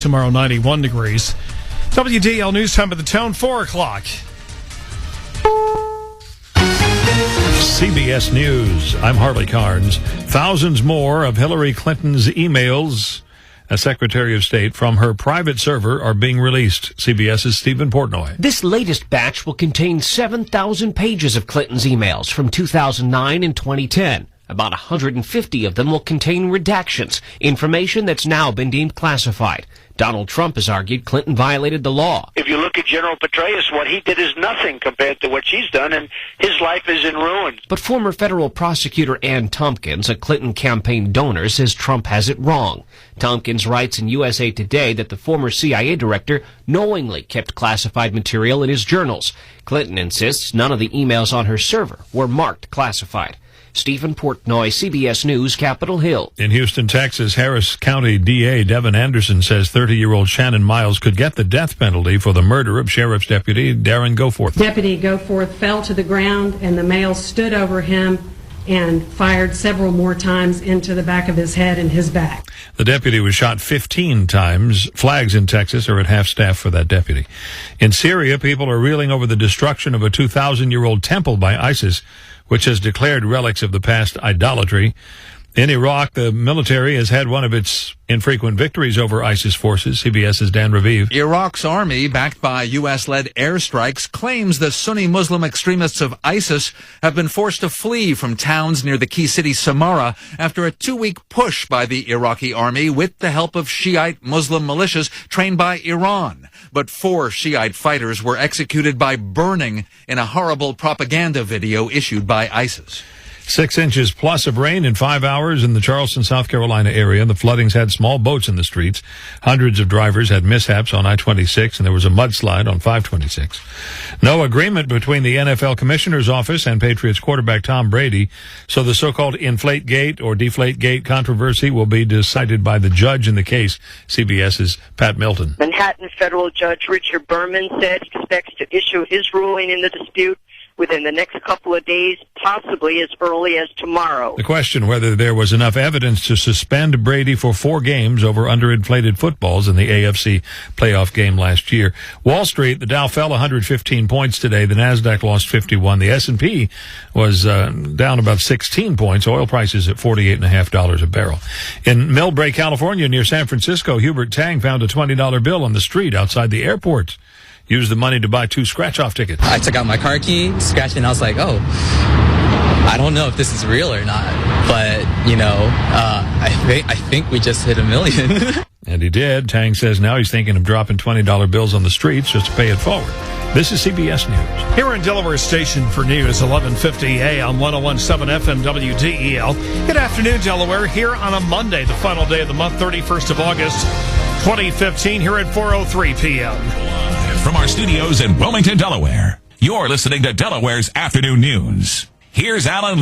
tomorrow, 91 degrees. WDL News Time at the Tone, 4 o'clock. CBS News. I'm Harley Carnes. Thousands more of Hillary Clinton's emails as Secretary of State from her private server are being released. CBS's Stephen Portnoy. This latest batch will contain 7,000 pages of Clinton's emails from 2009 and 2010. About 150 of them will contain redactions, information that's now been deemed classified. Donald Trump has argued Clinton violated the law. If you look at General Petraeus, what he did is nothing compared to what she's done, and his life is in ruins. But former federal prosecutor Ann Tompkins, a Clinton campaign donor, says Trump has it wrong. Tompkins writes in USA Today that the former CIA director knowingly kept classified material in his journals. Clinton insists none of the emails on her server were marked classified. Stephen Portnoy, CBS News, Capitol Hill. In Houston, Texas, Harris County DA Devin Anderson says 30-year-old Shannon Miles could get the death penalty for the murder of Sheriff's Deputy Darren Goforth. Deputy Goforth fell to the ground, and the male stood over him and fired several more times into the back of his head and his back. The deputy was shot 15 times. Flags in Texas are at half staff for that deputy. In Syria, people are reeling over the destruction of a 2,000-year-old temple by ISIS, which has declared relics of the past idolatry. In Iraq, the military has had one of its infrequent victories over ISIS forces. CBS's Dan Raviv. Iraq's army, backed by U.S.-led airstrikes, claims the Sunni Muslim extremists of ISIS have been forced to flee from towns near the key city Samarra after a 2-week push by the Iraqi army with the help of Shiite Muslim militias trained by Iran. But 4 Shiite fighters were executed by burning in a horrible propaganda video issued by ISIS. 6 inches plus of rain in 5 hours in the Charleston, South Carolina area. The floodings had small boats in the streets. Hundreds of drivers had mishaps on I-26, and there was a mudslide on 526. No agreement between the NFL Commissioner's Office and Patriots quarterback Tom Brady, so the so-called Inflate-Gate or Deflate-Gate controversy will be decided by the judge in the case. CBS's Pat Milton. Manhattan federal judge Richard Berman said he expects to issue his ruling in the dispute within the next couple of days, possibly as early as tomorrow. The question whether there was enough evidence to suspend Brady for 4 games over underinflated footballs in the AFC playoff game last year. Wall Street, the Dow fell 115 points today. The Nasdaq lost 51. The S&P was down about 16 points. Oil prices at $48.50 a barrel. In Millbrae, California, near San Francisco, Hubert Tang found a $20 bill on the street outside the airport. Used the money to buy 2 scratch-off tickets. I took out my car key, scratched it, and I was like, oh, I don't know if this is real or not. But, I think we just hit $1 million. And he did. Tang says now he's thinking of dropping $20 bills on the streets just to pay it forward. This is CBS News. Here in Delaware Station for news, 1150 AM, 101.7 FM WDEL. Good afternoon, Delaware. Here on a Monday, the final day of the month, 31st of August, 2015, here at 4:03 p.m. From our studios in Wilmington, Delaware, you're listening to Delaware's Afternoon News. Here's Alan